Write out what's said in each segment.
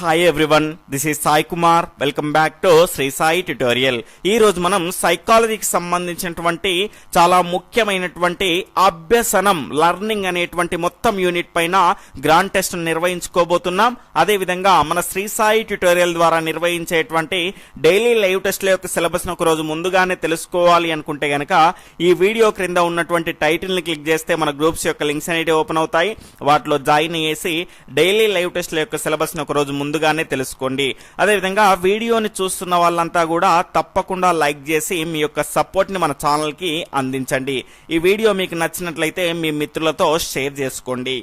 Hi everyone, this is Sai Kumar. Welcome back to Shri Sai tutorial. ఈ రోజు మనం సైకాలజీకి సంబంధించినటువంటి చాలా ముఖ్యమైనటువంటి అభ్యసనం లర్నింగ్ అనేటువంటి మొత్తం యూనిట్ పైన గ్రాండ్ టెస్ట్ నిర్వహించుకోబోతున్నాం. అదేవిధంగా మన శ్రీ సాయి ట్యుటోరియల్ ద్వారా నిర్వహించేటువంటి డైలీ లైవ్ టెస్ట్ల యొక్క సిలబస్ ను ఒక రోజు ముందుగానే తెలుసుకోవాలి అనుకుంటే గనక ఈ వీడియో క్రింద ఉన్నటువంటి టైటిల్ ని క్లిక్ చేస్తే మన గ్రూప్స్ యొక్క లింక్స్ అనేవి ఓపెన్ అవుతాయి. వాటిలో జాయిన్ అయ్యేసి డైలీ లైవ్ టెస్ట్ల యొక్క సిలబస్ ని ఒక రోజు ముందుగానే తెలుసుకోండి. అదేవిధంగా వీడియోని చూస్తున్న వాళ్ళంతా కూడా తప్పకుండా లైక్ చేసి మీ యొక్క సపోర్ట్ ని మన ఛానల్ కి అందించండి. ఈ వీడియో మీకు నచ్చినట్లయితే మీ మిత్రులతో షేర్ చేసుకోండి.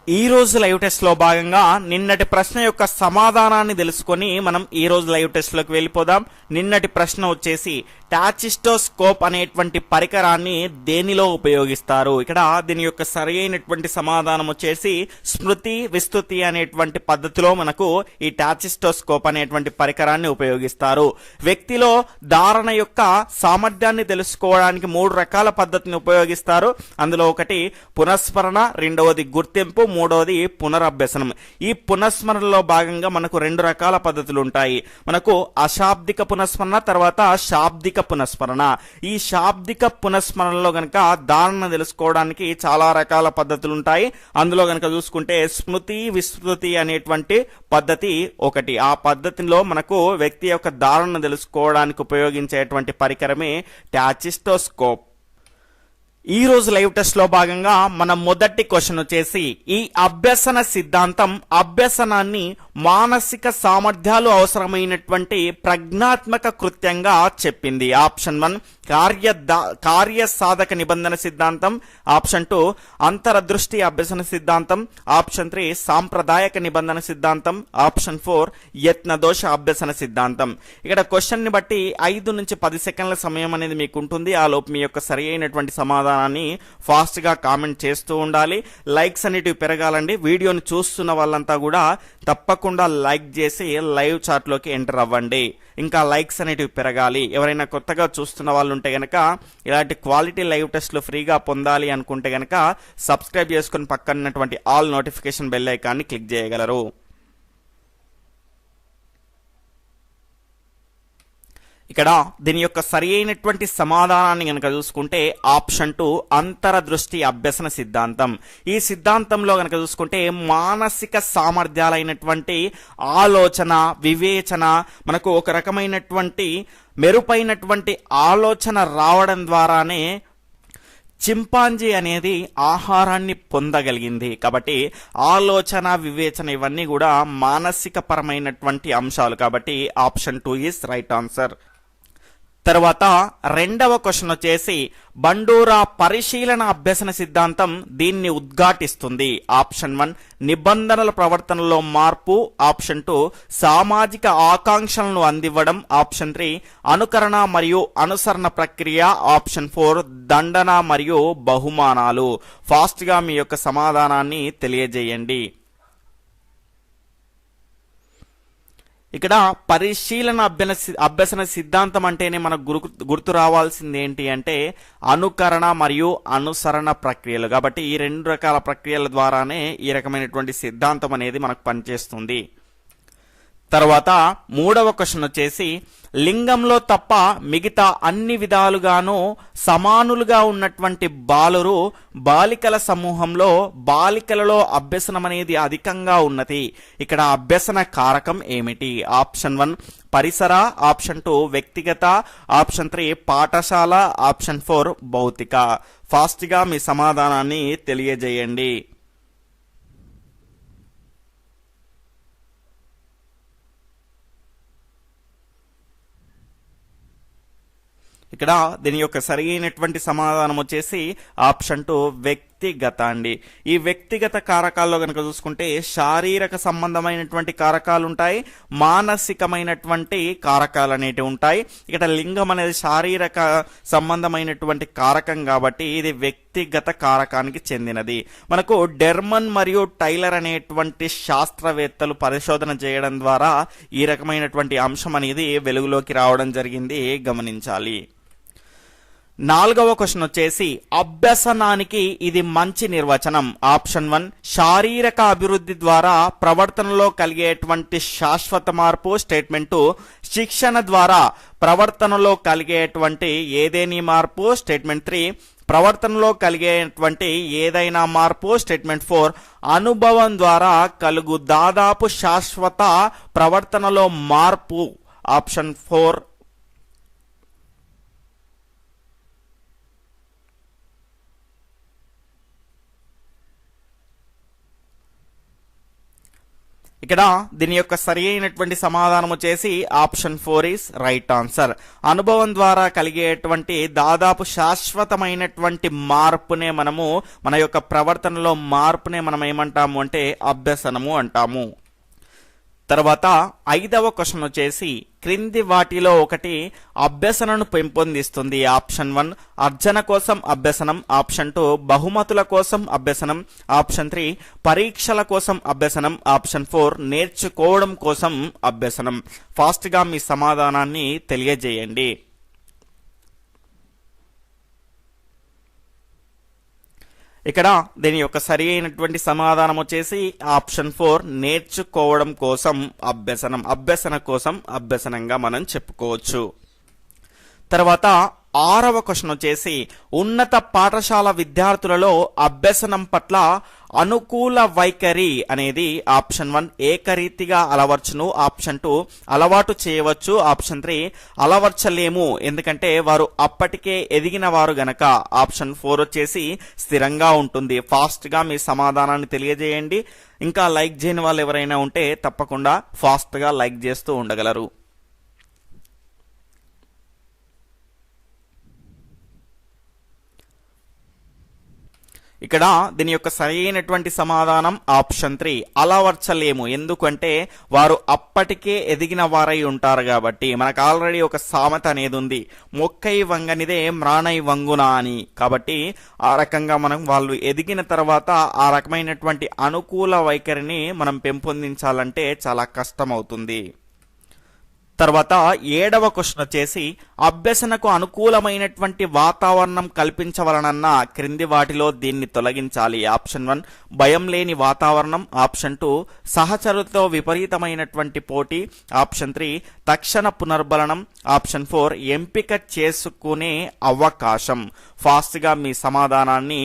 ఈ రోజు లైవ్ టెస్ట్ లో భాగంగా నిన్నటి ప్రశ్న యొక్క సమాధానాన్ని తెలుసుకొని మనం ఈ రోజు లైవ్ టెస్ట్ లోకి వెళ్ళిపోదాం. నిన్నటి ప్రశ్న వచ్చేసి టాచిస్టోస్కోప్ అనేటువంటి పరికరాన్ని దేనిలో ఉపయోగిస్తారు? ఇక్కడ దీని యొక్క సరి అయినటువంటి సమాధానం వచ్చేసి స్మృతి విస్తృతి అనేటువంటి పద్ధతిలో మనకు ఈ టాచిస్టోస్కోప్ అనేటువంటి పరికరాన్ని ఉపయోగిస్తారు. వ్యక్తిలో ధారణ యొక్క సామర్థ్యాన్ని తెలుసుకోవడానికి 3 రకాల పద్ధతిని ఉపయోగిస్తారు. అందులో ఒకటి పునఃస్మరణ, రెండవది గుర్తింపు, మూడవది పునరభ్యసనం. ఈ పునఃస్మరణలో భాగంగా మనకు 2 రకాల పద్ధతులు ఉంటాయి. మనకు అశాబ్దిక పునఃస్మరణ, తర్వాత శాబ్దిక పునఃస్మరణ. ఈ శాబ్దిక పునఃస్మరణలో గనక ధారణ తెలుసుకోవడానికి చాలా రకాల పద్ధతులు ఉంటాయి. అందులో గనక చూసుకుంటే స్మృతి విస్మృతి అనేటువంటి పద్ధతి ఒకటి. ఆ పద్ధతిలో మనకు వ్యక్తి యొక్క ధారణ తెలుసుకోవడానికి ఉపయోగించేటువంటి పరికరమే టాచిస్టోస్కోప్. ఈ రోజు లైవ్ టెస్ట్ లో భాగంగా మన మొదటి క్వశ్చన్ వచ్చేసి ఈ అభ్యసన సిద్ధాంతం అభ్యసనాన్ని మానసిక సామర్థ్యాలు అవసరమైనటువంటి ప్రజ్ఞాత్మక కృత్యంగా చెప్పింది. ఆప్షన్ 1 కార్య సాధక నిబంధన సిద్ధాంతం, ఆప్షన్ 2 అంతరదృష్టి అభ్యసన సిద్ధాంతం, ఆప్షన్ 3 సాంప్రదాయక నిబంధన సిద్ధాంతం, ఆప్షన్ 4 యత్నదోష అభ్యసన సిద్ధాంతం. ఇక్కడ క్వశ్చన్ ని బట్టి 5 నుంచి 10 సెకండ్ల సమయం అనేది మీకు ఉంటుంది. ఆ లోపు మీ యొక్క సరి అయినటువంటి సమాధానాన్ని ఫాస్ట్ గా కామెంట్ చేస్తూ ఉండాలి. లైక్స్ అనేటివి పెరగాలండి. వీడియోని చూస్తున్న వాళ్ళంతా కూడా తప్పకుండా లైక్ చేసి లైవ్ చాట్ లోకి ఎంటర్ అవ్వండి. ఇంకా లైక్స్ అనేటివి పెరగాలి. ఎవరైనా కొత్తగా చూస్తున్న వాళ్ళు ఉంటే గనక ఇలాంటి క్వాలిటీ లైవ్ టెస్ట్లు ఫ్రీగా పొందాలి అనుకుంటే గనక సబ్స్క్రైబ్ చేసుకుని పక్కనటువంటి ఆల్ నోటిఫికేషన్ బెల్ ఐకాన్ని క్లిక్ చేయగలరు. ఇక్కడ దీని యొక్క సరి అయినటువంటి సమాధానాన్ని గనక చూసుకుంటే ఆప్షన్ 2 అంతరదృష్టి అభ్యసన సిద్ధాంతం. ఈ సిద్ధాంతంలో గనక చూసుకుంటే మానసిక సామర్థ్యాలైనటువంటి ఆలోచన, వివేచన, మనకు ఒక రకమైనటువంటి మెరుపైనటువంటి ఆలోచన రావడం ద్వారానే చింపాంజీ అనేది ఆహారాన్ని పొందగలిగింది. కాబట్టి ఆలోచన, వివేచన ఇవన్నీ కూడా మానసిక పరమైనటువంటి అంశాలు. కాబట్టి ఆప్షన్ 2 ఈస్ రైట్ ఆన్సర్. తర్వాత రెండవ క్వశ్చన్ వచ్చేసి బండూరా పరిశీలన అభ్యసన సిద్ధాంతం దీన్ని ఉద్ఘాటిస్తుంది. ఆప్షన్ 1 నిబంధనల ప్రవర్తనలో మార్పు, ఆప్షన్ 2 సామాజిక ఆకాంక్షలను అందివ్వడం, ఆప్షన్ 3 అనుకరణ మరియు అనుసరణ ప్రక్రియ, ఆప్షన్ 4 దండన మరియు బహుమానాలు. ఫాస్ట్ గా మీ యొక్క సమాధానాన్ని తెలియజేయండి. ఇక్కడ పరిశీలన అభ్యసన సిద్ధాంతం అంటేనే మనకు గుర్తు రావాల్సింది ఏంటి అంటే అనుకరణ మరియు అనుసరణ ప్రక్రియలు. కాబట్టి ఈ 2 రకాల ప్రక్రియల ద్వారానే ఈ రకమైనటువంటి సిద్ధాంతం అనేది మనకు పనిచేస్తుంది. తర్వాత మూడవ క్వశ్చన్ వచ్చేసి లింగంలో తప్ప మిగతా అన్ని విధాలుగాను సమానులుగా ఉన్నటువంటి బాలికల సమూహంలో బాలికలలో అభ్యసనం అనేది అధికంగా ఉన్నది. ఇక్కడ అభ్యసన కారకం ఏమిటి? ఆప్షన్ 1 పరిసర, ఆప్షన్ 2 వ్యక్తిగత, ఆప్షన్ 3 పాఠశాల, ఆప్షన్ 4 భౌతిక. ఫాస్ట్ గా మీ సమాధానాన్ని తెలియజేయండి. ఇక్కడ దీని యొక్క సరి అయినటువంటి సమాధానం వచ్చేసి ఆప్షన్ 2 వ్యక్తిగత అండి. ఈ వ్యక్తిగత కారకాల్లో కనుక చూసుకుంటే శారీరక సంబంధమైనటువంటి కారకాలు ఉంటాయి, మానసికమైనటువంటి కారకాలు అనేటివి ఉంటాయి. ఇక్కడ లింగం అనేది శారీరక సంబంధమైనటువంటి కారకం కాబట్టి ఇది వ్యక్తిగత కారకానికి చెందినది. మనకు డెర్మన్ మరియు టైలర్ అనేటువంటి శాస్త్రవేత్తలు పరిశోధన చేయడం ద్వారా ఈ రకమైనటువంటి అంశం అనేది వెలుగులోకి రావడం జరిగింది, గమనించాలి. నాలుగవ క్వశ్చన్ వచ్చేసి అభ్యసనానికి ఇది మంచి నిర్వచనం. ఆప్షన్ 1 శారీరక అభివృద్ధి ద్వారా ప్రవర్తనలో కలిగేటువంటి శాశ్వత మార్పు. స్టేట్మెంట్ 2 శిక్షణ ద్వారా ప్రవర్తనలో కలిగేటువంటి ఏదేని మార్పు. స్టేట్మెంట్ 3 ప్రవర్తనలో కలిగేటువంటి ఏదైనా మార్పు. స్టేట్మెంట్ 4 అనుభవం ద్వారా కలుగు దాదాపు శాశ్వత ప్రవర్తనలో మార్పు. ఆప్షన్ 4. ఇక్కడ దీని యొక్క సరి అయినటువంటి సమాధానం వచ్చేసి ఆప్షన్ 4 ఈస్ రైట్ ఆన్సర్. అనుభవం ద్వారా కలిగేటువంటి దాదాపు శాశ్వతమైనటువంటి మార్పునే మనము మన యొక్క ప్రవర్తనలో మార్పునే మనం ఏమంటాము అంటే అభ్యసనము అంటాము. తర్వాత 5వ క్వశ్చన్ వచ్చేసి క్రింది వాటిలో ఒకటి అభ్యసనను పెంపొందిస్తుంది. ఆప్షన్ 1 అర్జన కోసం అభ్యసనం. ఆప్షన్ 2 బహుమతుల కోసం అభ్యసనం. ఆప్షన్ 3 పరీక్షల కోసం అభ్యసనం. ఆప్షన్ 4 నేర్చుకోవడం కోసం అభ్యసనం. ఫాస్ట్ గా మీ సమాధానాన్ని తెలియజేయండి. ఇక్కడ దీని యొక్క సరి అయినటువంటి సమాధానం వచ్చేసి ఆప్షన్ 4 నేర్చుకోవడం కోసం అభ్యసనం. అభ్యసన కోసం అభ్యసనంగా మనం చెప్పుకోవచ్చు. తర్వాత 6వ క్వశ్చన్ వచ్చేసి ఉన్నత పాఠశాల విద్యార్థులలో అభ్యసనం పట్ల అనుకూల వైఖరి అనేది ఆప్షన్ 1 ఏకరీతిగా అలవర్చును. ఆప్షన్ 2 అలవాటు చేయవచ్చు. ఆప్షన్ 3 అలవర్చలేము ఎందుకంటే వారు అప్పటికే ఎదిగిన వారు గనక. ఆప్షన్ 4 వచ్చేసి స్థిరంగా ఉంటుంది. ఫాస్ట్ గా మీ సమాధానాన్ని తెలియజేయండి. ఇంకా లైక్ చేయని వాళ్ళు ఎవరైనా ఉంటే తప్పకుండా ఫాస్ట్ గా లైక్ చేస్తూ ఉండగలరు. ఇక్కడ దీని యొక్క సరైనటువంటి సమాధానం ఆప్షన్ 3 అలవర్చలేము. ఎందుకంటే వారు అప్పటికే ఎదిగిన వారై ఉంటారు కాబట్టి. మనకు ఆల్రెడీ ఒక సామెత అనేది ఉంది, మొక్కై వంగనిదే మ్రాణై వంగునా అని. కాబట్టి ఆ రకంగా మనం వాళ్ళు ఎదిగిన తర్వాత ఆ రకమైనటువంటి అనుకూల వైఖరిని మనం పెంపొందించాలంటే చాలా కష్టం అవుతుంది. తర్వాత 7వ క్వశ్చన్ వచ్చేసి అభ్యసనకు అనుకూలమైనటువంటి వాతావరణం కల్పించవలనన్న క్రింది వాటిలో దీన్ని తొలగించాలి. ఆప్షన్ 1 భయం లేని వాతావరణం. ఆప్షన్ 2 సహచరులతో విపరీతమైనటువంటి పోటీ. ఆప్షన్ 3 తక్షణ పునర్బలనం. ఆప్షన్ 4 ఎంపిక చేసుకునే అవకాశం. ఫాస్ట్ గా మీ సమాధానాన్ని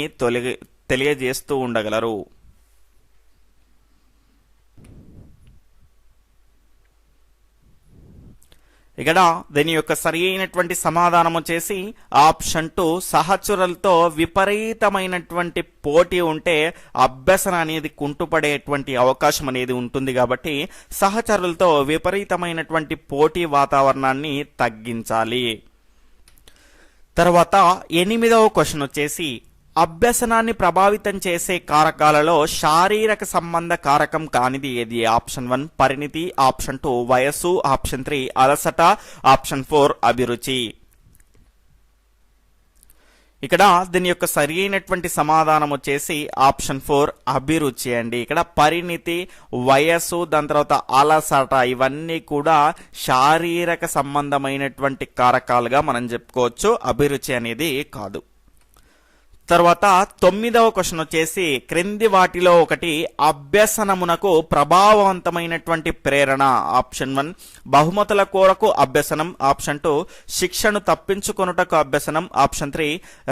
తెలియజేస్తూ ఉండగలరు. ఇక్కడ దీని యొక్క సరి అయినటువంటి సమాధానం వచ్చేసి ఆప్షన్ 2 సహచరులతో విపరీతమైనటువంటి పోటీ ఉంటే అభ్యసన అనేది కుంటుపడేటువంటి అవకాశం అనేది ఉంటుంది. కాబట్టి సహచరులతో విపరీతమైనటువంటి పోటీ వాతావరణాన్ని తగ్గించాలి. తర్వాత 8వ క్వశ్చన్ వచ్చేసి అభ్యసనాన్ని ప్రభావితం చేసే కారకాలలో శారీరక సంబంధ కారకం కానిది ఏది? ఆప్షన్ 1 పరిణితి. ఆప్షన్ 2 వయస్సు. ఆప్షన్ 3 అలసట. ఆప్షన్ 4 అభిరుచి. ఇక్కడ దీని యొక్క సరి అయినటువంటి సమాధానం వచ్చేసి ఆప్షన్ 4 అభిరుచి అండి. ఇక్కడ పరిణితి, వయస్సు, దాని తర్వాత అలసట ఇవన్నీ కూడా శారీరక సంబంధమైనటువంటి కారకాలుగా మనం చెప్పుకోవచ్చు, అభిరుచి అనేది కాదు. తర్వాత 9వ క్వశ్చన్ వచ్చేసి క్రింది వాటిలో ఒకటి అభ్యసనమునకు ప్రభావవంతమైనటువంటి ప్రేరణ. ఆప్షన్ 1 బహుమతుల కొరకు అభ్యసనం. ఆప్షన్ 2 శిక్షను తప్పించుకొనుటకు అభ్యసనం. ఆప్షన్ 3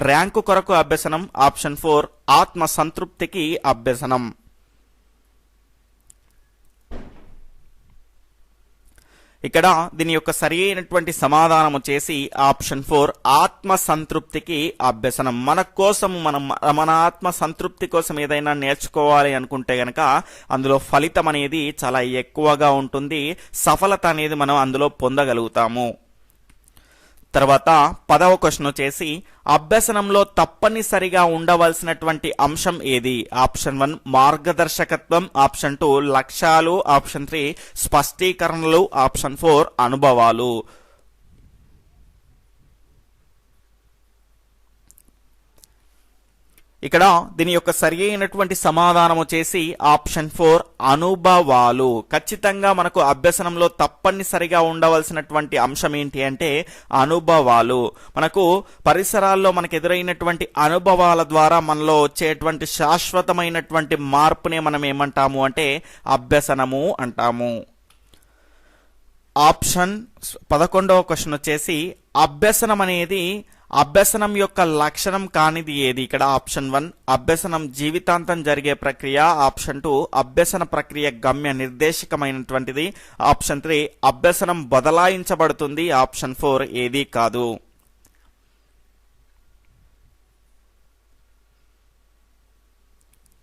ర్యాంకు కొరకు అభ్యసనం. ఆప్షన్ 4 ఆత్మ సంతృప్తికి అభ్యసనం. ఇక్కడ దీని యొక్క సరి అయినటువంటి సమాధానం వచ్చేసి ఆప్షన్ 4 ఆత్మ సంతృప్తికి అభ్యసనం. మన ఆత్మ సంతృప్తి కోసం ఏదైనా నేర్చుకోవాలి అనుకుంటే గనక అందులో ఫలితం అనేది చాలా ఎక్కువగా ఉంటుంది, సఫలత అనేది మనం అందులో పొందగలుగుతాము. తర్వాత 10వ క్వశ్చన్ వచ్చేసి అభ్యసనంలో తప్పనిసరిగా ఉండవలసినటువంటి అంశం ఏది? ఆప్షన్ 1 మార్గదర్శకత్వం. ఆప్షన్ 2 లక్ష్యాలు. ఆప్షన్ 3 స్పష్టీకరణలు. ఆప్షన్ 4 అనుభవాలు. ఇక్కడ దీని యొక్క సరి అయినటువంటి సమాధానం వచ్చేసి ఆప్షన్ 4 అనుభవాలు. ఖచ్చితంగా మనకు అభ్యసనంలో తప్పనిసరిగా ఉండవలసినటువంటి అంశం ఏంటి అంటే అనుభవాలు. మనకు పరిసరాల్లో మనకు ఎదురైనటువంటి అనుభవాల ద్వారా మనలో వచ్చేటువంటి శాశ్వతమైనటువంటి మార్పునే మనం ఏమంటాము అంటే అభ్యసనము అంటాము. ఆప్షన్ 11వ క్వశ్చన్ వచ్చేసి అభ్యసనం యొక్క లక్షణం కానిది ఏది? ఇక్కడ ఆప్షన్ 1 అభ్యసనం జీవితాంతం జరిగే ప్రక్రియ, ఆప్షన్ 2 అభ్యసన ప్రక్రియ గమ్య నిర్దేశకమైనటువంటిది, ఆప్షన్ 3 అభ్యసనం బదలాయించబడుతుంది, ఆప్షన్ 4 ఏది కాదు.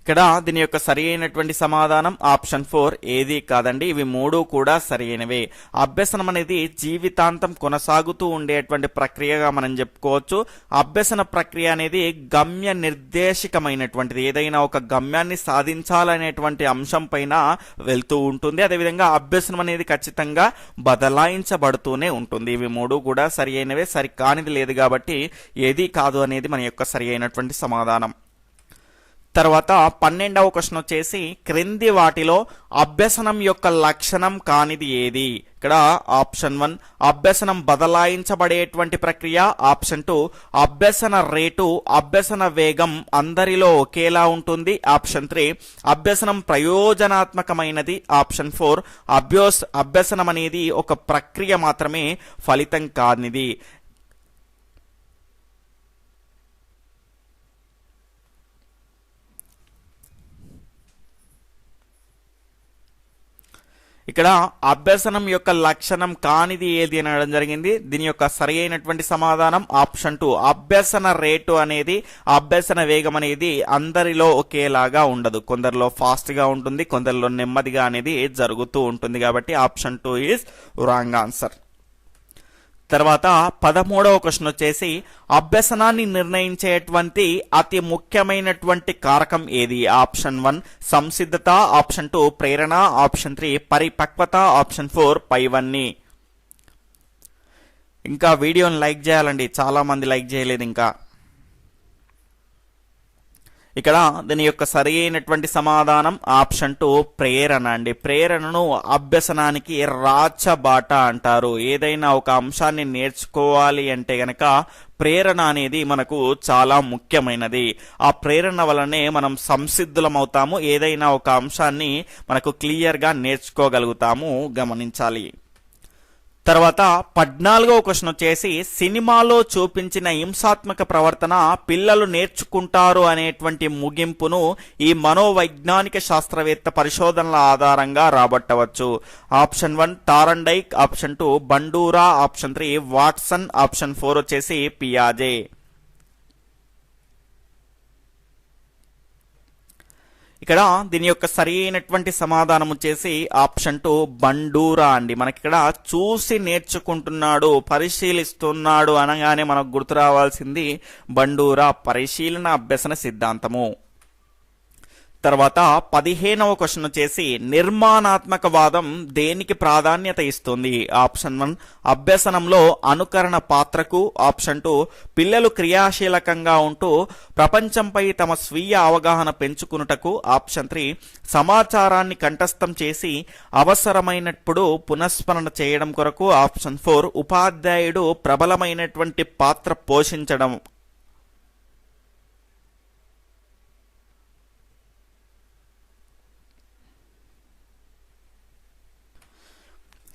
ఇక్కడ దీని యొక్క సరి అయినటువంటి సమాధానం ఆప్షన్ 4 ఏది కాదండి. ఇవి మూడు కూడా సరి అయినవే. అభ్యసనం అనేది జీవితాంతం కొనసాగుతూ ఉండేటువంటి ప్రక్రియగా మనం చెప్పుకోవచ్చు. అభ్యసన ప్రక్రియ అనేది గమ్య నిర్దేశకమైనటువంటిది. ఏదైనా ఒక గమ్యాన్ని సాధించాలనేటువంటి అంశం పైన వెళ్తూ ఉంటుంది. అదేవిధంగా అభ్యసనం అనేది ఖచ్చితంగా బదలాయించబడుతూనే ఉంటుంది. ఇవి మూడు కూడా సరి అయినవే. సరి కానిది లేదు కాబట్టి ఏది కాదు అనేది మన యొక్క సరి అయినటువంటి సమాధానం. తర్వాత 12వ క్వశ్చన్ వచ్చేసి క్రింది వాటిలో అభ్యసనం యొక్క లక్షణం కానిది ఏది? ఇక్కడ ఆప్షన్ 1 అభ్యసనం బదలాయించబడేటువంటి ప్రక్రియ, ఆప్షన్ 2 అభ్యసన రేటు అభ్యసన వేగం అందరిలో ఒకేలా ఉంటుంది, ఆప్షన్ 3 అభ్యసనం ప్రయోజనాత్మకమైనది, ఆప్షన్ 4 అభ్యసనం అనేది ఒక ప్రక్రియ మాత్రమే ఫలితం కానిది. ఇక్కడ అభ్యసనం యొక్క లక్షణం కానిది ఏది అనడం జరిగింది. దీని యొక్క సరి అయినటువంటి సమాధానం ఆప్షన్ 2 అభ్యసన రేటు అనేది అభ్యసన వేగం అనేది అందరిలో ఒకేలాగా ఉండదు. కొందరిలో ఫాస్ట్ గా ఉంటుంది, కొందరిలో నెమ్మదిగా అనేది జరుగుతూ ఉంటుంది. కాబట్టి ఆప్షన్ 2 ఈజ్ రాంగ్ ఆన్సర్. తర్వాత 13వ క్వశ్చన్ వచ్చేసి అభ్యసనాన్ని నిర్ణయించేటువంటి అతి ముఖ్యమైనటువంటి కారకం ఏది? ఆప్షన్ 1 సంసిద్ధత, ఆప్షన్ 2 ప్రేరణ, ఆప్షన్ 3 పరిపక్వత, ఆప్షన్ 4 పైవన్నీ. ఇంకా వీడియోని లైక్ చేయాలండి, చాలా మంది లైక్ చేయలేదు ఇంకా. ఇక్కడ దీని యొక్క సరి అయినటువంటి సమాధానం ఆప్షన్ 2 ప్రేరణ అండి. ప్రేరణను అభ్యసనానికి రాచబాట అంటారు. ఏదైనా ఒక అంశాన్ని నేర్చుకోవాలి అంటే గనక ప్రేరణ అనేది మనకు చాలా ముఖ్యమైనది. ఆ ప్రేరణ వలనే మనం సంసిద్ధులం అవుతాము. ఏదైనా ఒక అంశాన్ని మనకు క్లియర్గా నేర్చుకోగలుగుతాము, గమనించాలి. తర్వాత 14వ క్వశ్చన్ వచ్చేసి సినిమాలో చూపించిన హింసాత్మక ప్రవర్తన పిల్లలు నేర్చుకుంటారు అనేటువంటి ముగింపును ఈ మనోవైజ్ఞానిక శాస్త్రవేత్త పరిశోధనల ఆధారంగా రాబట్టవచ్చు. Option 1 Thorndike, option 2 Bandura, option 3 Watson, option 4 వచ్చేసి పియాజే. ఇక్కడ దీని యొక్క సరి అయినటువంటి సమాధానం వచ్చేసి ఆప్షన్ 2 బండూరా అండి. మనకి ఇక్కడ చూసి నేర్చుకుంటున్నాడు, పరిశీలిస్తున్నాడు అనగానే మనకు గుర్తు రావాల్సింది బండూరా పరిశీలన అభ్యసన సిద్ధాంతము. తర్వాత 15వ క్వశ్చన్ వచ్చేసి నిర్మాణాత్మకవాదం దేనికి ప్రాధాన్యత ఇస్తుంది? ఆప్షన్ 1 అభ్యసనంలో అనుకరణ పాత్రకు, ఆప్షన్ 2 పిల్లలు క్రియాశీలకంగా ఉంటూ ప్రపంచంపై తమ స్వీయ అవగాహన పెంచుకున్నటకు, ఆప్షన్ 3 సమాచారాన్ని కంఠస్థం చేసి అవసరమైనప్పుడు పునఃస్మరణ చేయడం కొరకు, ఆప్షన్ 4 ఉపాధ్యాయుడు ప్రబలమైనటువంటి పాత్ర పోషించడం.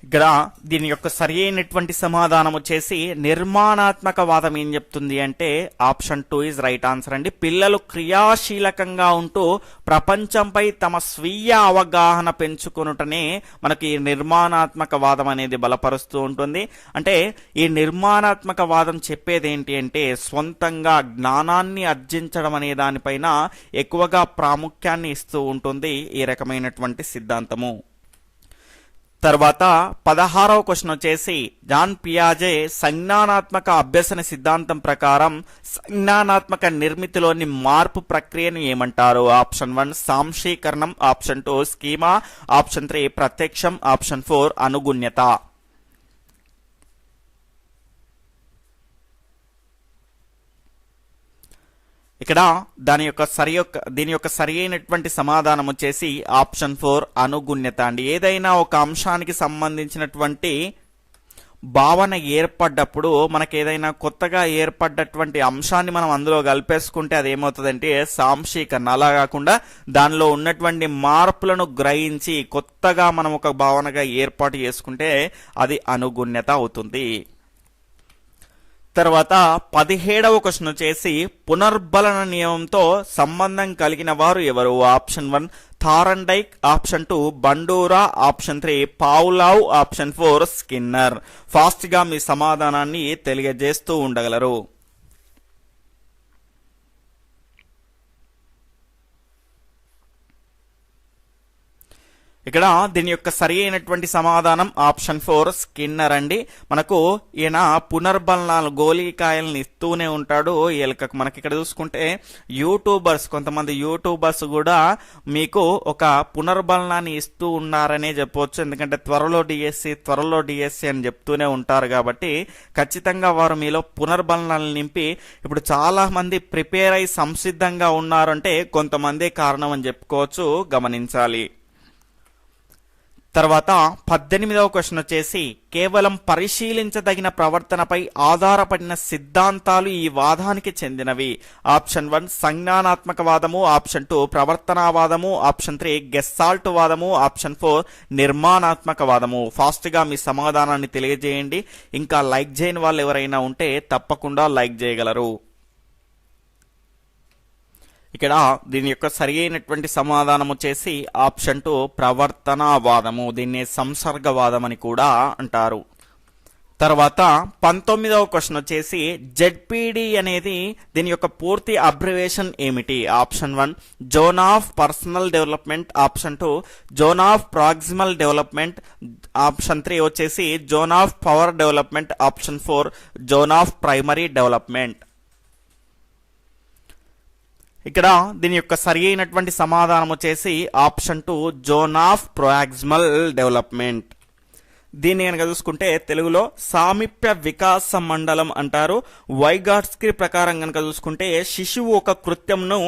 ఇక్కడ దీని యొక్క సరి అయినటువంటి సమాధానం వచ్చేసి నిర్మాణాత్మకవాదం ఏం చెప్తుంది అంటే ఆప్షన్ 2 ఈజ్ రైట్ ఆన్సర్ అండి. పిల్లలు క్రియాశీలకంగా ఉంటూ ప్రపంచంపై తమ స్వీయ అవగాహన పెంచుకొనుటనే మనకి నిర్మాణాత్మకవాదం అనేది బలపరుస్తూ ఉంటుంది. అంటే ఈ నిర్మాణాత్మకవాదం చెప్పేది ఏంటి అంటే సొంతంగా జ్ఞానాన్ని ఆర్జించడం అనే దానిపైన ఎక్కువగా ప్రాముఖ్యాన్ని ఇస్తూ ఉంటుంది ఈ రకమైనటువంటి సిద్ధాంతము. తర్వాత 16వ క్వశ్చన్ వచ్చేసి జాన్ పియాజే సంజ్ఞానాత్మక అభ్యసన సిద్ధాంతం ప్రకారం సంజ్ఞానాత్మక నిర్మితిలోని మార్పు ప్రక్రియను ఏమంటారు? ఆప్షన్ 1 సాంశీకరణం, ఆప్షన్ 2 స్కీమా, ఆప్షన్ 3 ప్రత్యక్షం, ఆప్షన్ 4 అనుగుణ్యత. ఇక్కడ దీని యొక్క సరి అయినటువంటి సమాధానం వచ్చేసి ఆప్షన్ 4 అనుగుణ్యత అండి. ఏదైనా ఒక అంశానికి సంబంధించినటువంటి భావన ఏర్పడ్డప్పుడు మనకి ఏదైనా కొత్తగా ఏర్పడ్డటువంటి అంశాన్ని మనం అందులో కలిపేసుకుంటే అది ఏమవుతుందంటే సాంశీకరణ. అలా కాకుండా దానిలో ఉన్నటువంటి మార్పులను గ్రహించి కొత్తగా మనం ఒక భావనగా ఏర్పాటు చేసుకుంటే అది అనుగుణ్యత అవుతుంది. తర్వాత 17వ క్వశ్చన్ వచ్చేసి పునర్బలన నియమంతో సంబంధం కలిగిన వారు ఎవరు? Option 1 Thorndike, option 2 Bandura, option 3 పావులావ్, option 4 Skinner. Fast గా మీ సమాధానాన్ని తెలియజేస్తూ ఉండగలరు. ఇక్కడ దీని యొక్క సరి అయినటువంటి సమాధానం ఆప్షన్ 4 స్కిన్నర్ అండి. మనకు ఈయన పునర్బలనాలు గోళీకాయలను ఇస్తూనే ఉంటాడు ఎలుకకు. మనకి ఇక్కడ చూసుకుంటే కొంతమంది యూట్యూబర్స్ కూడా మీకు ఒక పునర్బలనాన్ని ఇస్తూ ఉన్నారనే చెప్పవచ్చు. ఎందుకంటే త్వరలో డిఎస్సి అని చెప్తూనే ఉంటారు కాబట్టి ఖచ్చితంగా వారు మీలో పునర్బలనాలు నింపి ఇప్పుడు చాలా మంది ప్రిపేర్ అయి సంసిద్ధంగా ఉన్నారంటే కొంతమంది కారణం అని చెప్పుకోవచ్చు, గమనించాలి. తర్వాత 18వ క్వశ్చన్ వచ్చేసి కేవలం పరిశీలించదగిన ప్రవర్తనపై ఆధారపడిన సిద్ధాంతాలు ఈ వాదానికి చెందినవి. ఆప్షన్ 1 సంజ్ఞానాత్మక వాదము, ఆప్షన్ 2 ప్రవర్తనావాదము, ఆప్షన్ 3 గెస్సాల్ట్ వాదము, ఆప్షన్ 4 నిర్మాణాత్మక వాదము. ఫాస్ట్ గా మీ సమాధానాన్ని తెలియజేయండి. ఇంకా లైక్ చేయని వాళ్ళు ఎవరైనా ఉంటే తప్పకుండా లైక్ చేయగలరు. ఇక్కడ దీని యొక్క సరి అయినటువంటి సమాధానం వచ్చేసి ఆప్షన్ 2 ప్రవర్తనావాదము. దీన్ని సంసర్గవాదం అని కూడా అంటారు. తర్వాత 19వ క్వశ్చన్ వచ్చేసి జెడ్పీడి అనేది దీని యొక్క పూర్తి అబ్రివేషన్ ఏమిటి? Option 1 zone of personal development, option 2 zone of proximal development, option 3 వచ్చేసి zone of power development, option 4 zone of primary development. ఇక్కడ దీని యొక్క సరి అయినటువంటి సమాధానం వచ్చేసి option 2 zone of proximal development. దీన్ని కనుక చూసుకుంటే తెలుగులో సామీప్య వికాస మండలం అంటారు. వైగాట్స్కీ ప్రకారం కనుక చూసుకుంటే శిశువు ఒక కృత్యంను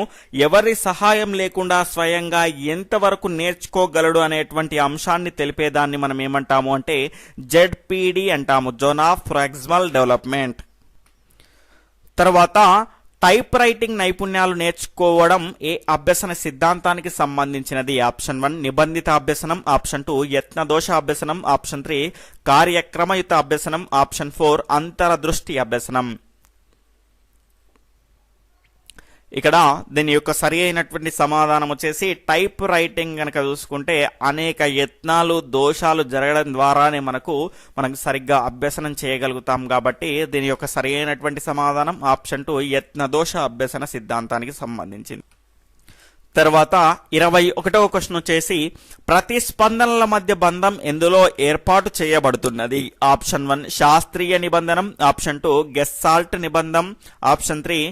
ఎవరి సహాయం లేకుండా స్వయంగా ఎంతవరకు నేర్చుకోగలడు అనేటువంటి అంశాన్ని తెలిపేదాన్ని మనం ఏమంటాము అంటే జెడ్పీడి అంటాము, జోన్ ఆఫ్ ప్రాక్సిమల్ డెవలప్మెంట్. తర్వాత టైప్ రైటింగ్ నైపుణ్యాలు నేర్చుకోవడం ఏ అభ్యసన సిద్ధాంతానికి సంబంధించినది? ఆప్షన్ 1 నిబంధిత అభ్యసనం, ఆప్షన్ 2 యత్నదోష అభ్యసనం, ఆప్షన్ 3 కార్యక్రమయుత అభ్యసనం, ఆప్షన్ 4 అంతరదృష్టి అభ్యసనం. ఇక్కడ దీని యొక్క సరి అయినటువంటి సమాధానం వచ్చేసి టైప్ రైటింగ్ కనుక చూసుకుంటే అనేక యత్నాలు దోషాలు జరగడం ద్వారానే మనకు సరిగ్గా అభ్యసనం చేయగలుగుతాం కాబట్టి దీని యొక్క సరి అయినటువంటి సమాధానం ఆప్షన్ 2 యత్న దోష అభ్యసన సిద్ధాంతానికి సంబంధించింది. తర్వాత 21వ క్వశ్చన్ వచ్చేసి ప్రతిస్పందనల మధ్య బంధం ఎందులో ఏర్పాటు చేయబడుతున్నది? ఆప్షన్ 1 శాస్త్రీయ నిబంధనం, ఆప్షన్ 2 గెస్సాల్ట్ నిబంధనం, ఆప్షన్ 3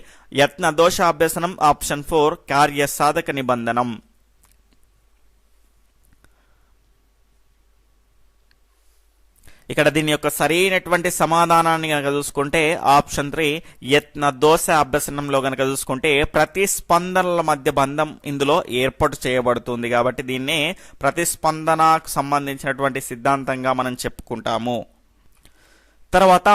యత్న దోషాభ్యసనం, ఆప్షన్ 4 కార్యసాధక నిబంధనం. ఇక్కడ దీని యొక్క సరైనటువంటి సమాధానాన్ని కనుక చూసుకుంటే ఆప్షన్ 3 యత్న దోష అభ్యసనంలో కనుక చూసుకుంటే ప్రతిస్పందనల మధ్య బంధం ఇందులో ఏర్పాటు చేయబడుతుంది కాబట్టి దీన్నే ప్రతిస్పందనకు సంబంధించినటువంటి సిద్ధాంతంగా మనం చెప్పుకుంటాము. తర్వాత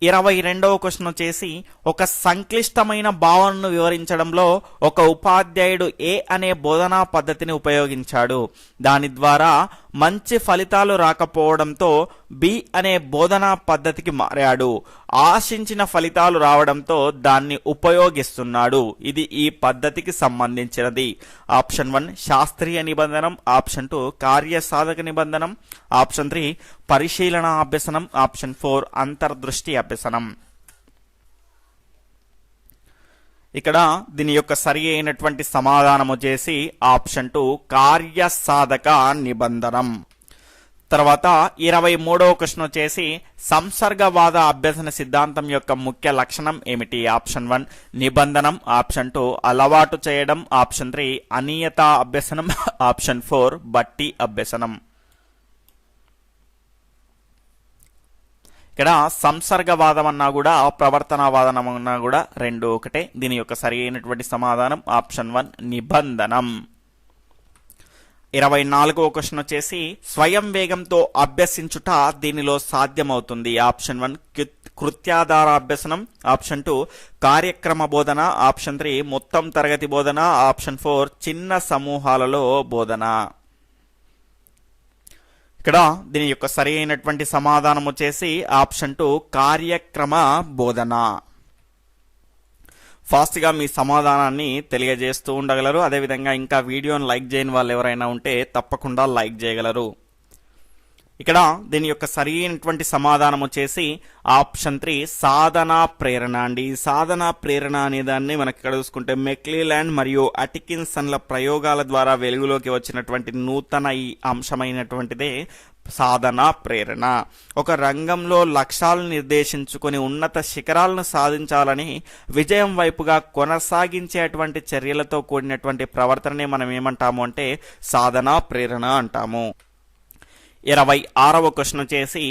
22వ క్వశ్చన్ వచ్చేసి ఒక సంక్లిష్టమైన భావనను వివరించడంలో ఒక ఉపాధ్యాయుడు ఏ అనే బోధనా పద్ధతిని ఉపయోగించాడు. దాని ద్వారా మంచి ఫలితాలు రాకపోవడంతో బి అనే బోధనా పద్ధతికి మారాడు. ఆశించిన ఫలితాలు రావడంతో దాన్ని ఉపయోగిస్తున్నాడు. ఇది ఈ పద్ధతికి సంబంధించినది. ఆప్షన్ 1 శాస్త్రీయ నిబంధనం, ఆప్షన్ 2 కార్యసాధక నిబంధనం, ఆప్షన్ 3 పరిశీలన అభ్యసనం, ఆప్షన్ 4 అంతర్దృష్టి అభ్యసనం. ఇక్కడ దీని యొక్క సరి అయినటువంటి సమాధానం వచ్చేసి ఆప్షన్ 2 కార్యసాధక నిబంధనం. తర్వాత 23వ క్వశ్చన్ వచ్చేసి సంసర్గవాద అభ్యసన సిద్ధాంతం యొక్క ముఖ్య లక్షణం ఏమిటి? ఆప్షన్ 1 నిబంధనం, ఆప్షన్ 2 అలవాటు చేయడం, ఆప్షన్ 3 అనియత అభ్యసనం, ఆప్షన్ 4 బట్టి అభ్యసనం. ఇక్కడ సంసర్గవాదం అన్నా కూడా ప్రవర్తనావాదం అన్నా కూడా రెండు ఒకటే. దీని యొక్క సరి అయినటువంటి సమాధానం ఆప్షన్ 1 నిబంధనం. 24వ క్వశ్చన్ వచ్చేసి స్వయం వేగంతో అభ్యసించుట దీనిలో సాధ్యమవుతుంది. ఆప్షన్ 1 కృత్యాధార అభ్యసనం, ఆప్షన్ 2 కార్యక్రమ బోధన, ఆప్షన్ 3 మొత్తం తరగతి బోధన, ఆప్షన్ 4 చిన్న సమూహాలలో బోధన. ఇక్కడ దీని యొక్క సరి అయినటువంటి సమాధానం వచ్చేసి ఆప్షన్ 2 కార్యక్రమ బోధన. ఫాస్ట్గా మీ సమాధానాన్ని తెలియజేస్తూ ఉండగలరు. అదేవిధంగా ఇంకా వీడియోని లైక్ చేయని వాళ్ళు ఎవరైనా ఉంటే తప్పకుండా లైక్ చేయగలరు. ఇక్కడ దీని యొక్క సరి అయినటువంటి సమాధానం వచ్చేసి ఆప్షన్ 3 సాధనా ప్రేరణ అండి. సాధనా ప్రేరణ అనే దాన్ని మనకి ఇక్కడ చూసుకుంటే మెక్లీలాండ్ మరియు అటికిన్సన్ల ప్రయోగాల ద్వారా వెలుగులోకి వచ్చినటువంటి నూతన ఈ అంశమైనటువంటిదే సాధనా ప్రేరణ. ఒక రంగంలో లక్ష్యాలను నిర్దేశించుకొని ఉన్నత శిఖరాలను సాధించాలని విజయం వైపుగా కొనసాగించేటువంటి చర్యలతో కూడినటువంటి ప్రవర్తనని మనం ఏమంటాము అంటే సాధనా ప్రేరణ అంటాము. 26వ క్వశ్చన్ వచ్చేసి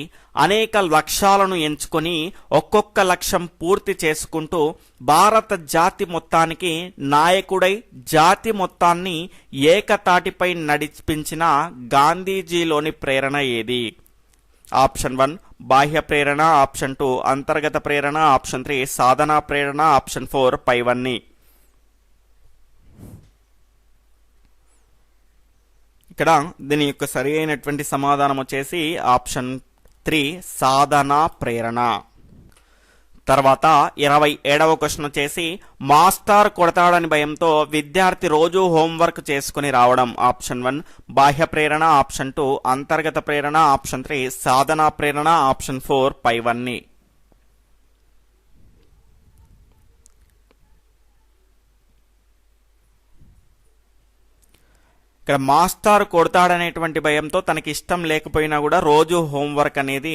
అనేక లక్ష్యాలను ఎంచుకొని ఒక్కొక్క లక్ష్యం పూర్తి చేసుకుంటూ భారత జాతి మొత్తానికి నాయకుడై జాతి మొత్తాన్ని ఏకతాటిపై నడిపించిన గాంధీజీలోని ప్రేరణ ఏది? ఆప్షన్ 1 బాహ్య ప్రేరణ, ఆప్షన్ 2 అంతర్గత ప్రేరణ, ఆప్షన్ 3 సాధనా ప్రేరణ, ఆప్షన్ 4 పైవన్నీ. ఇక్కడ దీని యొక్క సరి అయినటువంటి సమాధానం వచ్చేసి ఆప్షన్ 3 సాధనా ప్రేరణ. తర్వాత 27వ క్వశ్చన్ వచ్చేసి మాస్టర్ కొడతాడని భయంతో విద్యార్థి రోజు హోంవర్క్ చేసుకుని రావడం. ఆప్షన్ 1 బాహ్య ప్రేరణ, ఆప్షన్ 2 అంతర్గత ప్రేరణ, ఆప్షన్ 3 సాధనా ప్రేరణ, ఆప్షన్ 4 పైవన్నీ. ఇక్కడ మాస్టర్ కొడతాడనేటువంటి భయంతో తనకి ఇష్టం లేకపోయినా కూడా రోజు హోంవర్క్ అనేది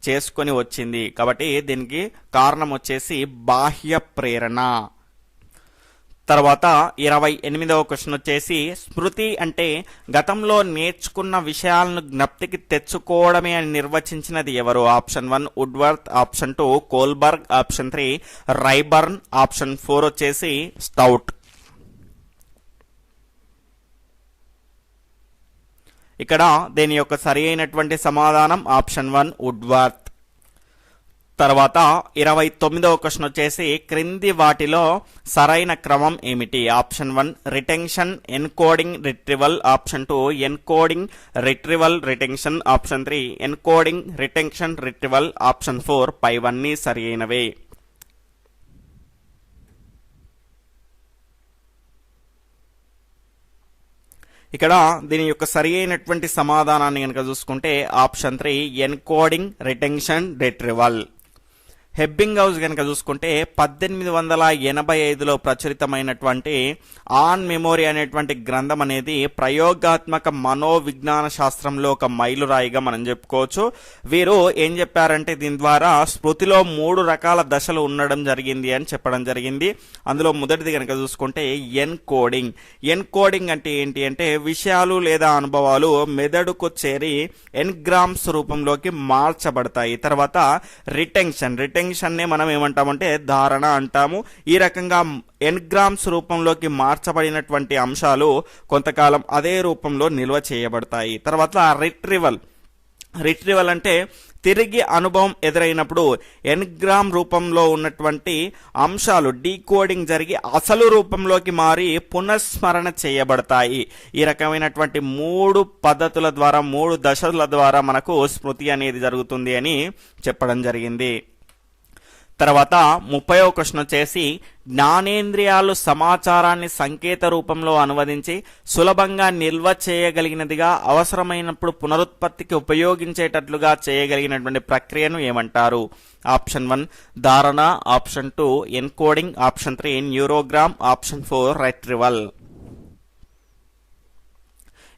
చేసుకొని వచ్చింది. కాబట్టి దీనికి కారణం వచ్చేసి బాహ్య ప్రేరణ. తర్వాత 28వ క్వశ్చన్ వచ్చేసి స్మృతి అంటే గతంలో నేర్చుకున్న విషయాలను జ్ఞప్తికి తెచ్చుకోవడమే అని నిర్వచించినది ఎవరు? Option 1 Woodworth, option 2 Kohlberg, option 3 రైబర్న్, option 4 వచ్చేసి స్టౌట్. ఇక్కడ దీని యొక్క సరి అయినటువంటి సమాధానం ఆప్షన్ 1 వుడ్వర్త్. తర్వాత 29వ క్వశ్చన్ వచ్చేసి క్రింది వాటిలో సరైన క్రమం ఏమిటి? Option 1 retention, encoding, retrieval, option 2 encoding, retrieval, retention, option 3 encoding, retention, retrieval, option 4 పైవన్నీ సరి అయినవే. ఇక్కడ దీని యొక్క సరి అయినటువంటి సమాధానాన్ని కనుక చూసుకుంటే ఆప్షన్ 3 ఎన్కోడింగ్, రిటెన్షన్, రిట్రివల్. హెబ్బింగ్హౌస్ కనుక చూసుకుంటే 1885లో ప్రచురితమైనటువంటి ఆన్ మెమోరీ అనేటువంటి గ్రంథం అనేది ప్రయోగాత్మక మనోవిజ్ఞాన శాస్త్రంలో ఒక మైలురాయిగా మనం చెప్పుకోవచ్చు. వీరు ఏం చెప్పారంటే దీని ద్వారా స్మృతిలో 3 రకాల దశలు ఉండడం జరిగింది అని చెప్పడం జరిగింది. అందులో మొదటిది కనుక చూసుకుంటే ఎన్కోడింగ్. ఎన్కోడింగ్ అంటే ఏంటి అంటే విషయాలు లేదా అనుభవాలు మెదడుకు చేరి ఎన్గ్రామ్స్ రూపంలోకి మార్చబడతాయి. తర్వాత రిటెన్షన్ నే మనం ఏమంటామంటే ధారణ అంటాము. ఈ రకంగా ఎన్గ్రామ్స్ రూపంలోకి మార్చబడినటువంటి అంశాలు కొంతకాలం అదే రూపంలో నిల్వ చేయబడతాయి. తర్వాత రిట్రివల్ అంటే తిరిగి అనుభవం ఎదురైనప్పుడు ఎన్గ్రామ్ రూపంలో ఉన్నటువంటి అంశాలు డీకోడింగ్ జరిగి అసలు రూపంలోకి మారి పునఃస్మరణ చేయబడతాయి. ఈ రకమైనటువంటి 3 పద్ధతుల ద్వారా 3 దశల ద్వారా మనకు స్మృతి అనేది జరుగుతుంది అని చెప్పడం జరిగింది. తర్వాత 30వ క్వశ్చన్ వచ్చేసి జ్ఞానేంద్రియాలు సమాచారాన్ని సంకేత రూపంలో అనువదించి సులభంగా నిల్వ చేయగలిగినదిగా అవసరమైనప్పుడు పునరుత్పత్తికి ఉపయోగించేటట్లుగా చేయగలిగినటువంటి ప్రక్రియను ఏమంటారు? ఆప్షన్ 1 ధారణ, option 2 encoding, option 3 న్యూరోగ్రామ్, option 4 retrieval.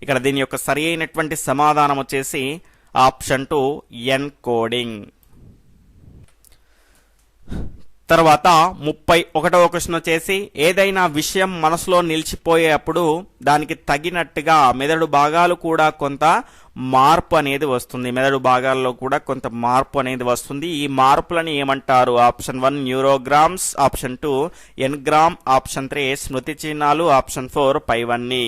ఇక్కడ దీని యొక్క సరి అయినటువంటి సమాధానం వచ్చేసి ఆప్షన్ 2 ఎన్కోడింగ్. తర్వాత 31వ క్వశ్చన్ వచ్చేసి ఏదైనా విషయం మనసులో నిలిచిపోయేటప్పుడు దానికి తగినట్టుగా మెదడు భాగాలు కూడా కొంత మార్పు అనేది వస్తుంది. మెదడు భాగాల్లో కూడా కొంత మార్పు అనేది వస్తుంది. ఈ మార్పులని ఏమంటారు? Option 1 neurograms, option 2 engram, option 3 స్మృతి చిహ్నాలు, ఆప్షన్ 4 పైవన్నీ.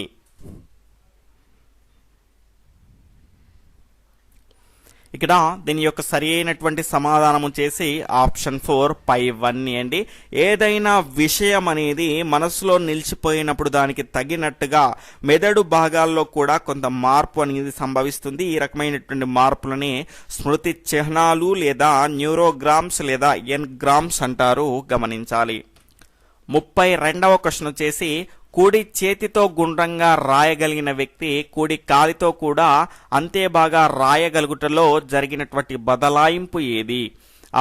ఇక్కడ దీని యొక్క సరి అయినటువంటి సమాధానం వచ్చేసి ఆప్షన్ 4 పైవన్నీ అండి. ఏదైనా విషయం అనేది మనసులో నిలిచిపోయినప్పుడు దానికి తగినట్టుగా మెదడు భాగాల్లో కూడా కొంత మార్పు అనేది సంభవిస్తుంది. ఈ రకమైనటువంటి మార్పులని స్మృతి చిహ్నాలు లేదా న్యూరోగ్రామ్స్ లేదా ఎన్గ్రామ్స్ అంటారు, గమనించాలి. 32వ క్వశ్చన్ వచ్చేసి కుడి చేతితో గుండ్రంగా రాయగలిగిన వ్యక్తి కుడి కాలితో కూడా అంతే బాగా రాయగలుగుటలో జరిగినటువంటి బదలాయింపు ఏది?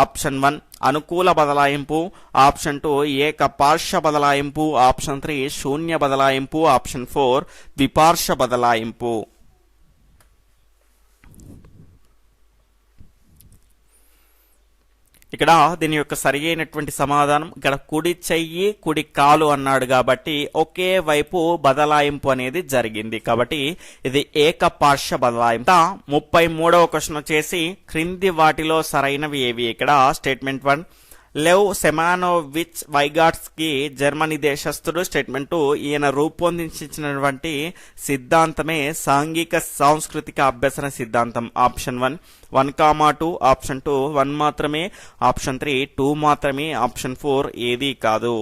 ఆప్షన్ 1 అనుకూల బదలాయింపు, ఆప్షన్ 2 ఏకపార్శ్వ బదలాయింపు, ఆప్షన్ 3 శూన్య బదలాయింపు, ఆప్షన్ 4 ద్విపార్శ్వ బదలాయింపు. ఇక్కడ దీని యొక్క సరి అయినటువంటి సమాధానం, ఇక్కడ కుడి చెయ్యి కుడి కాలు అన్నాడు కాబట్టి ఒకే వైపు బదలాయింపు అనేది జరిగింది, కాబట్టి ఇది ఏకపార్శ్వ బదలాయింపు. 33వ క్వశ్చన్ వచ్చేసి క్రింది వాటిలో సరైనవి ఏవి? ఇక్కడ స్టేట్మెంట్ 1 లెవ్ సెమానోవిచ్ వైగాట్స్కీ జర్మనీ దేశస్థుడు. స్టేట్మెంట్ 2 ఈయన రూపొందించినటువంటి సిద్ధాంతమే సాంఘిక సాంస్కృతిక అభ్యసన సిద్ధాంతం. ఆప్షన్ 1 1,2, ఆప్షన్ 2 1 మాత్రమే, ఆప్షన్ 3 2 మాత్రమే, ఆప్షన్ 4 ఏదీ కాదు.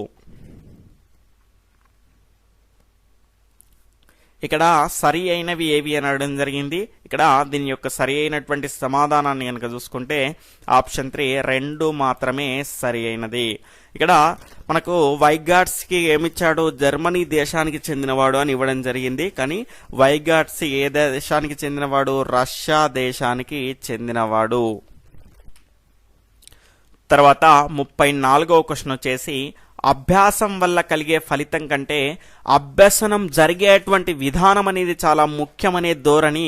ఇక్కడ సరి అయినవి ఏవి అని అడగడం జరిగింది. ఇక్కడ దీని యొక్క సరి అయినటువంటి సమాధానాన్ని కనుక చూసుకుంటే ఆప్షన్ 3 2 మాత్రమే సరి అయినది. ఇక్కడ మనకు వైగాట్స్కి ఏమిచ్చాడు? జర్మనీ దేశానికి చెందినవాడు అని ఇవ్వడం జరిగింది, కానీ వైగాట్స్ ఏ దేశానికి చెందినవాడు? రష్యా దేశానికి చెందినవాడు. తర్వాత 34వ క్వశ్చన్ వచ్చేసి అభ్యాసం వల్ల కలిగే ఫలితం కంటే అభ్యసనం జరిగేటువంటి విధానం అనేది చాలా ముఖ్యమనే ధోరణి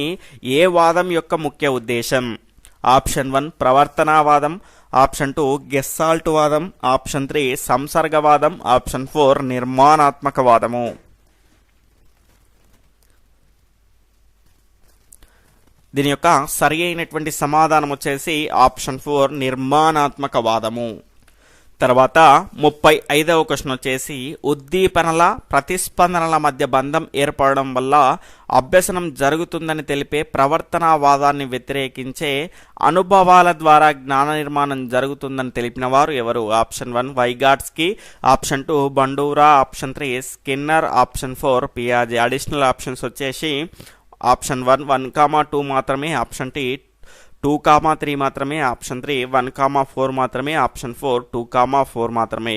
ఏ వాదం యొక్క ముఖ్య ఉద్దేశం? ఆప్షన్ 1 ప్రవర్తనావాదం, ఆప్షన్ 2 గెస్సాల్ట్ వాదం, ఆప్షన్ 3 సంసర్గవాదం, ఆప్షన్ 4 నిర్మాణాత్మక వాదము. దీని యొక్క సరి అయినటువంటి సమాధానం వచ్చేసి ఆప్షన్ 4 నిర్మాణాత్మక వాదము. తర్వాత 35వ క్వశ్చన్ వచ్చేసి ఉద్దీపనల ప్రతిస్పందనల మధ్య బంధం ఏర్పడడం వల్ల అభ్యసనం జరుగుతుందని తెలిపే ప్రవర్తనావాదాన్ని వ్యతిరేకించే అనుభవాల ద్వారా జ్ఞాన నిర్మాణం జరుగుతుందని తెలిపిన వారు ఎవరు? Option 1 Vygotsky, option 2 Bandura, option 3 Skinner, option 4 పియాజే. అడిషనల్ ఆప్షన్స్ వచ్చేసి ఆప్షన్ 1 1,2 మాత్రమే, ఆప్షన్ 2,3 మాత్రమే, ఆప్షన్ 3 1,4 మాత్రమే, ఆప్షన్ 4 2,4 మాత్రమే.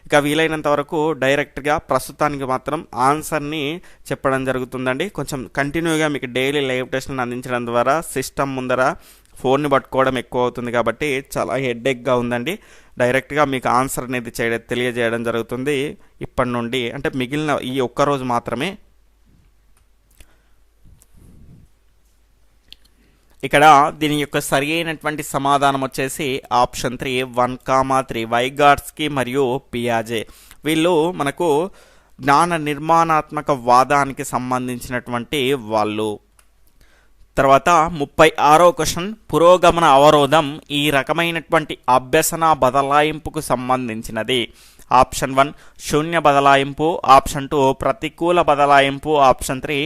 ఇక వీలైనంత వరకు డైరెక్ట్గా ప్రస్తుతానికి మాత్రం ఆన్సర్ని చెప్పడం జరుగుతుందండి. కొంచెం కంటిన్యూగా మీకు డైలీ లైవ్ టెస్ట్ని అందించడం ద్వారా సిస్టమ్ ముందర ఫోన్ని పట్టుకోవడం ఎక్కువ అవుతుంది కాబట్టి చాలా హెడ్ఏక్గా ఉందండి. డైరెక్ట్గా మీకు ఆన్సర్ అనేది తెలియజేయడం జరుగుతుంది ఇప్పటి నుండి, అంటే మిగిలిన ఈ ఒక్కరోజు మాత్రమే. ఇక్కడ దీని యొక్క సరి అయినటువంటి సమాధానం వచ్చేసి ఆప్షన్ 3 1,3 వైగాట్స్కీ మరియు పియాజే. వీళ్ళు మనకు జ్ఞాన నిర్మాణాత్మక వాదానికి సంబంధించినటువంటి వాళ్ళు. తర్వాత 36వ క్వశ్చన్ పురోగమన అవరోధం ఈ రకమైనటువంటి అభ్యసన బదలాయింపుకు సంబంధించినది. ఆప్షన్ 1 శూన్య బదలాయింపు, ఆప్షన్ 2 ప్రతికూల బదలాయింపు, ఆప్షన్ 3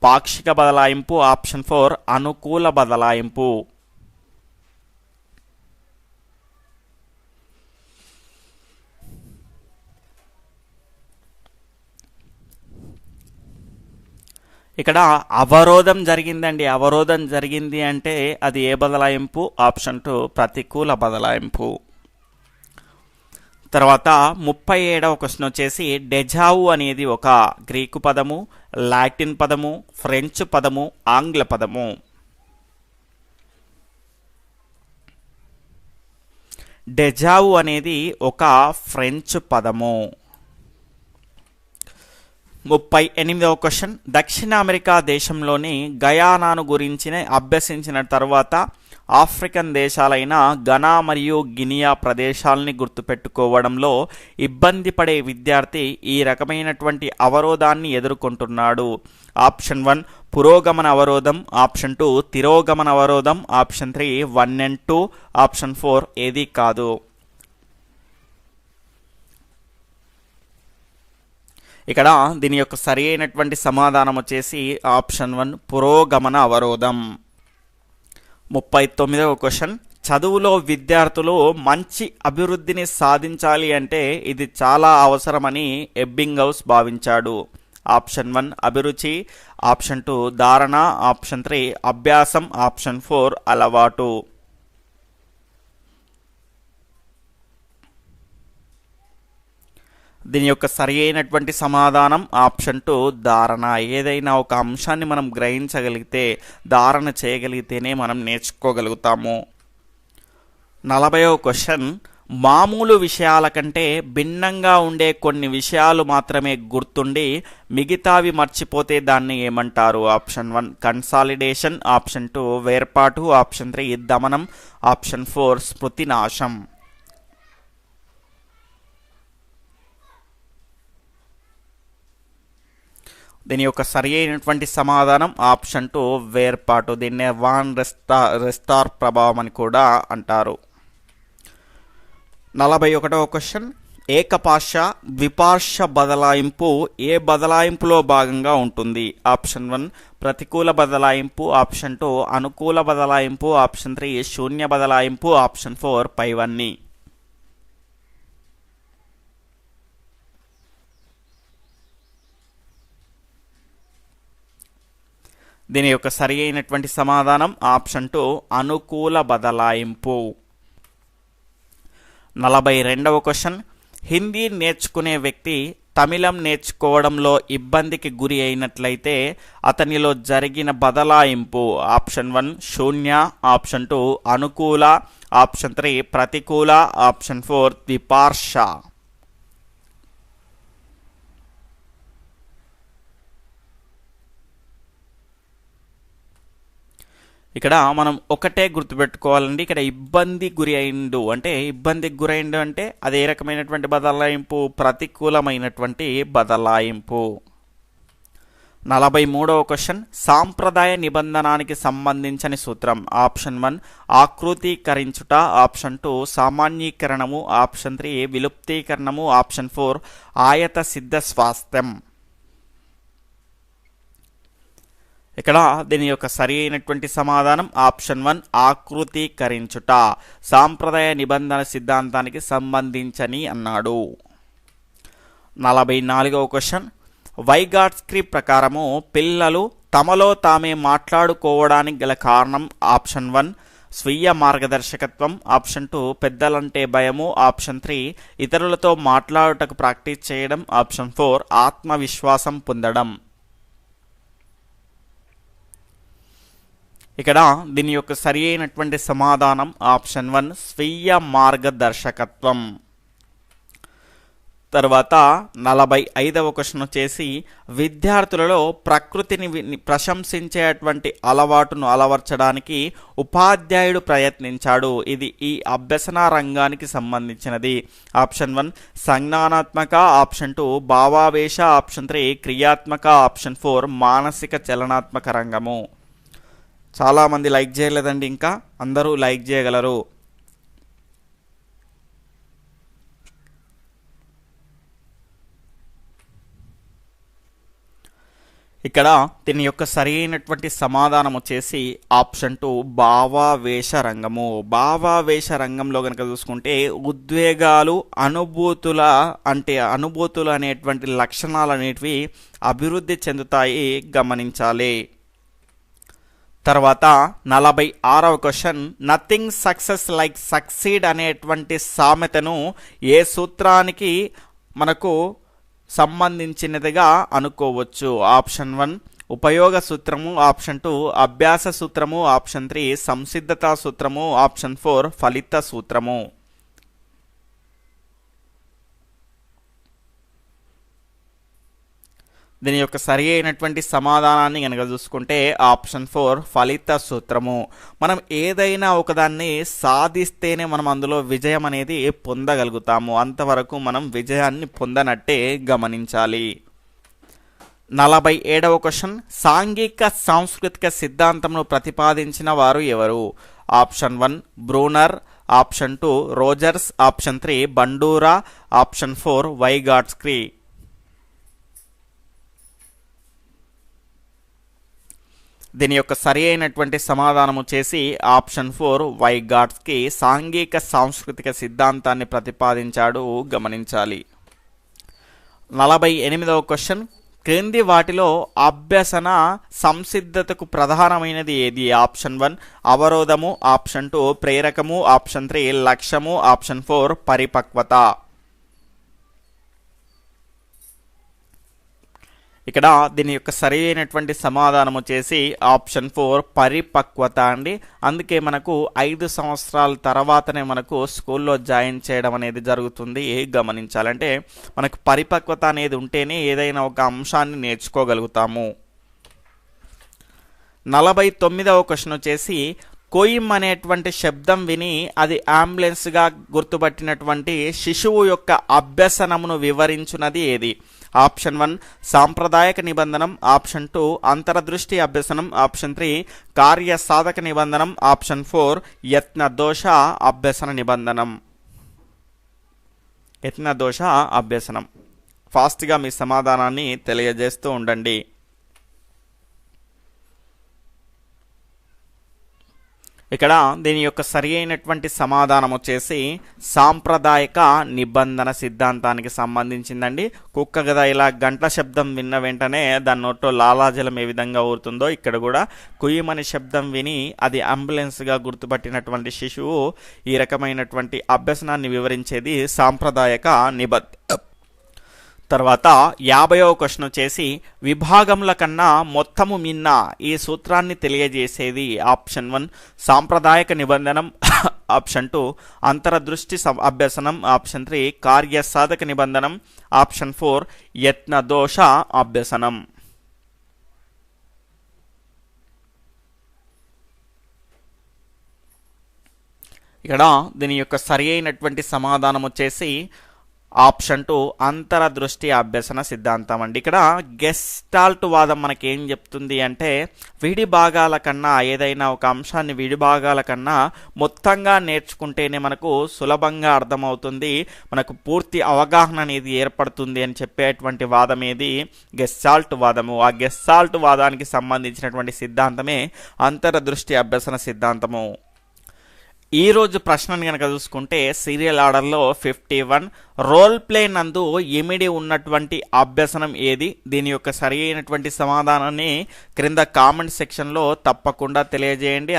పాక్షిక బదలాయింపు, ఆప్షన్ 4 అనుకూల బదలాయింపు. ఇక్కడ అవరోధం జరిగిందండి. అవరోధం జరిగింది అంటే అది ఏ బదలాయింపు? ఆప్షన్ 2 ప్రతికూల బదలాయింపు. తర్వాత 37వ క్వశ్చన్ వచ్చేసి డెజావు అనేది ఒక గ్రీకు పదము, లాటిన్ పదము, ఫ్రెంచ్ పదము, ఆంగ్ల పదము. డెజావు అనేది ఒక ఫ్రెంచ్ పదము. 38వ క్వశ్చన్ దక్షిణ అమెరికా దేశంలోని గయానాను గురించి అభ్యసించిన తర్వాత ఆఫ్రికన్ దేశాలైన ఘనా మరియు గినియా ప్రదేశాలని గుర్తుపెట్టుకోవడంలో ఇబ్బంది పడే విద్యార్థి ఈ రకమైనటువంటి అవరోధాన్ని ఎదుర్కొంటున్నాడు. ఆప్షన్ 1 పురోగమన అవరోధం, ఆప్షన్ 2 తిరోగమన అవరోధం, ఆప్షన్ 3 1 and 2, ఆప్షన్ 4 ఏది కాదు. ఇక్కడ దీని యొక్క సరి అయినటువంటి సమాధానం వచ్చేసి ఆప్షన్ 1 పురోగమన అవరోధం. 39వ క్వశ్చన్, చదువులో విద్యార్థులు మంచి అభివృద్ధిని సాధించాలి అంటే ఇది చాలా అవసరమని ఎబ్బింగౌస్ భావించాడు. ఆప్షన్ 1 అభిరుచి, ఆప్షన్ 2 ధారణ, ఆప్షన్ 3 అభ్యాసం, ఆప్షన్ 4 అలవాటు. దీని యొక్క సరి అయినటువంటి సమాధానం ఆప్షన్ 2 ధారణ. ఏదైనా ఒక అంశాన్ని మనం గ్రహించగలిగితే, ధారణ చేయగలిగితేనే మనం నేర్చుకోగలుగుతాము. 40వ క్వశ్చన్, మామూలు విషయాల కంటే భిన్నంగా ఉండే కొన్ని విషయాలు మాత్రమే గుర్తుండి మిగతావి మర్చిపోతే దాన్ని ఏమంటారు? ఆప్షన్ 1 కన్సాలిడేషన్, ఆప్షన్ 2 వేర్పాటు, ఆప్షన్ 3 దమనం, ఆప్షన్ 4 స్మృతి నాశం. దీని యొక్క సరి అయినటువంటి సమాధానం ఆప్షన్ 2 వేర్పాటు. దీన్నే వాన్ రెస్టార్ ప్రభావం అని కూడా అంటారు. 41వ క్వశ్చన్, ఏకపార్శ్వ ద్విపార్శ్వ బదలాయింపు ఏ బదలాయింపులో భాగంగా ఉంటుంది? ఆప్షన్ 1 ప్రతికూల బదలాయింపు, ఆప్షన్ 2 అనుకూల బదలాయింపు, ఆప్షన్ 3 శూన్య బదలాయింపు, ఆప్షన్ 4 పైవన్నీ. దీని యొక్క సరి అయినటువంటి సమాధానం ఆప్షన్ 2 అనుకూల బదలాయింపు. 42వ క్వశ్చన్, హిందీ నేర్చుకునే వ్యక్తి తమిళం నేర్చుకోవడంలో ఇబ్బందికి గురి అయినట్లయితే అతనిలో జరిగిన బదలాయింపు? ఆప్షన్ 1 శూన్య, ఆప్షన్ 2 అనుకూల, ఆప్షన్ 3 ప్రతికూల, ఆప్షన్ 4 ద్విపార్శ్వ. ఇక్కడ మనం ఒకటే గుర్తుపెట్టుకోవాలండి. ఇక్కడ ఇబ్బందికి గురి అయిండు అంటే అది ఏ రకమైనటువంటి బదలాయింపు? ప్రతికూలమైనటువంటి బదలాయింపు. 43వ క్వశ్చన్, సాంప్రదాయ నిబంధనానికి సంబంధించిన సూత్రం? ఆప్షన్ 1 ఆకృతీకరించుట, ఆప్షన్ 2 సామాన్యీకరణము, ఆప్షన్ 3 విలుప్తీకరణము, ఆప్షన్ 4 ఆయత సిద్ధ స్వాస్థ్యం. ఇక్కడ దీని యొక్క సరి అయినటువంటి సమాధానం ఆప్షన్ 1 ఆకృతీకరించుట. సాంప్రదాయ నిబంధన సిద్ధాంతానికి సంబంధించని అన్నాడు. 44వ క్వశ్చన్, వైగాట్స్కీ ప్రకారము పిల్లలు తమలో తామే మాట్లాడుకోవడానికి గల కారణం? ఆప్షన్ 1 స్వీయ మార్గదర్శకత్వం, ఆప్షన్ 2 పెద్దలంటే భయము, ఆప్షన్ 3 ఇతరులతో మాట్లాడుటకు ప్రాక్టీస్ చేయడం, ఆప్షన్ 4 ఆత్మవిశ్వాసం పొందడం. ఇక్కడ దీని యొక్క సరి అయినటువంటి సమాధానం ఆప్షన్ 1 స్వీయ మార్గదర్శకత్వం. తర్వాత 45వ క్వశ్చన్ వచ్చేసి, విద్యార్థులలో ప్రకృతిని ప్రశంసించేటువంటి అలవాటును అలవర్చడానికి ఉపాధ్యాయుడు ప్రయత్నించాడు. ఇది ఈ అభ్యసన రంగానికి సంబంధించినది. ఆప్షన్ 1 సంజ్ఞానాత్మక, ఆప్షన్ 2 భావావేశ, ఆప్షన్ 3 క్రియాత్మక, ఆప్షన్ 4 మానసిక చలనాత్మక రంగము. చాలామంది లైక్ చేయలేదండి, ఇంకా అందరూ లైక్ చేయగలరు. ఇక్కడ దీని యొక్క సరి అయినటువంటి సమాధానం వచ్చేసి ఆప్షన్ 2 భావావేశ రంగము. భావావేశ రంగంలో కనుక చూసుకుంటే ఉద్వేగాలు, అనుభూతులు అనేటువంటి లక్షణాలు అనేటివి అభివృద్ధి చెందుతాయి, గమనించాలి. తర్వాత 46వ question, nothing success like succeed అనేటువంటి సామెతను ఏ సూత్రానికి మనకు సంబంధించినదిగా అనుకోవచ్చు? ఆప్షన్ 1 ఉపయోగ సూత్రము, ఆప్షన్ 2 అభ్యాస సూత్రము, ఆప్షన్ 3 సంసిద్ధతా సూత్రము, ఆప్షన్ 4 ఫలిత సూత్రము. దీని యొక్క సరి అయినటువంటి సమాధానాన్ని కనుక చూసుకుంటే ఆప్షన్ 4 ఫలిత సూత్రము. మనం ఏదైనా ఒకదాన్ని సాధిస్తేనే మనం అందులో విజయం అనేది పొందగలుగుతాము, అంతవరకు మనం విజయాన్ని పొందనట్టే గమనించాలి. 47వ క్వశ్చన్, సాంఘిక సాంస్కృతిక సిద్ధాంతంను ప్రతిపాదించిన వారు ఎవరు? Option 1 Bruner, option 2 Rogers, option 3 Bandura, option 4 వైగాట్స్కీ. దీని యొక్క సరి అయినటువంటి సమాధానం వచ్చేసి ఆప్షన్ 4 వైగాట్స్కీ సాంఘిక సాంస్కృతిక సిద్ధాంతాన్ని ప్రతిపాదించాడు, గమనించాలి. 48వ క్వశ్చన్, క్రింది వాటిలో అభ్యసన సంసిద్ధతకు ప్రధానమైనది ఏది? ఆప్షన్ 1 అవరోధము, ఆప్షన్ 2 ప్రేరకము, ఆప్షన్ 3 లక్ష్యము, ఆప్షన్ 4 పరిపక్వత. ఇక్కడ దీని యొక్క సరి అయినటువంటి సమాధానం వచ్చేసి ఆప్షన్ 4 పరిపక్వత అండి. అందుకే మనకు 5 సంవత్సరాల తర్వాతనే మనకు స్కూల్లో జాయిన్ చేయడం అనేది జరుగుతుంది, గమనించాలంటే మనకు పరిపక్వత అనేది ఉంటేనే ఏదైనా ఒక అంశాన్ని నేర్చుకోగలుగుతాము. 49వ క్వశ్చన్ వచ్చేసి, కోయిమ్ అనేటువంటి శబ్దం విని అది అంబులెన్స్గా గుర్తుపట్టినటువంటి శిశువు యొక్క అభ్యసనమును వివరించున్నది ఏది? ఆప్షన్ 1 సాంప్రదాయక నిబంధనం, ఆప్షన్ 2 అంతరదృష్టి అభ్యసనం, ఆప్షన్ 3 కార్యసాధక నిబంధనం, ఆప్షన్ 4 యత్నదోష అభ్యసన నిబంధనం. యత్నదోష అభ్యసనం. ఫాస్ట్గా మీ సమాధానాన్ని తెలియజేస్తూ ఉండండి. ఇక్కడ దీని యొక్క సరి అయినటువంటి సమాధానం వచ్చేసి సాంప్రదాయక నిబంధన సిద్ధాంతానికి సంబంధించిందండి. కుక్క కదా ఇలా గంటల శబ్దం విన్న వెంటనే దాని నోట్లో లాలాజలం ఏ విధంగా ఊరుతుందో ఇక్కడ కూడా కుయ్యమని శబ్దం విని అది అంబులెన్స్గా గుర్తుపట్టినటువంటి శిశువు ఈ రకమైనటువంటి అభ్యసనాన్ని వివరించేది సాంప్రదాయక నిబంధన. తర్వాత 50వ క్వశ్చన్ వచ్చేసి, విభాగముల కన్నా మొత్తము మిన్న ఈ సూత్రాన్ని తెలియజేసేది? ఆప్షన్ 1 సాంప్రదాయక నిబంధనం, ఆప్షన్ 2 అంతరదృష్టి అభ్యసనం, ఆప్షన్ 3 కార్యసాధక నిబంధనం, ఆప్షన్ 4 యత్నదోష అభ్యసనం. ఇక్కడ దీని యొక్క సరి అయినటువంటి సమాధానం వచ్చేసి ఆప్షన్ 2 అంతరదృష్టి అభ్యసన సిద్ధాంతం అండి. ఇక్కడ గెస్టాల్ట్ వాదం మనకేం చెప్తుంది అంటే విడి భాగాల కన్నా ఏదైనా ఒక అంశాన్ని విడి భాగాల కన్నా మొత్తంగా నేర్చుకుంటేనే మనకు సులభంగా అర్థమవుతుంది, మనకు పూర్తి అవగాహన అనేది ఏర్పడుతుంది అని చెప్పేటువంటి వాదం ఏది? గెస్టాల్ట్ వాదము. ఆ గెస్టాల్ట్ వాదానికి సంబంధించినటువంటి సిద్ధాంతమే అంతరదృష్టి అభ్యసన సిద్ధాంతము. ఈ రోజు ప్రశ్నను కనుక చూసుకుంటే సీరియల్ ఆర్డర్లో 51 రోల్ ప్లే నందు ఇమిడి ఉన్నటువంటి అభ్యసనం ఏది? దీని యొక్క సరి అయినటువంటి సమాధానాన్ని క్రింద కామెంట్ సెక్షన్లో తప్పకుండా తెలియజేయండి.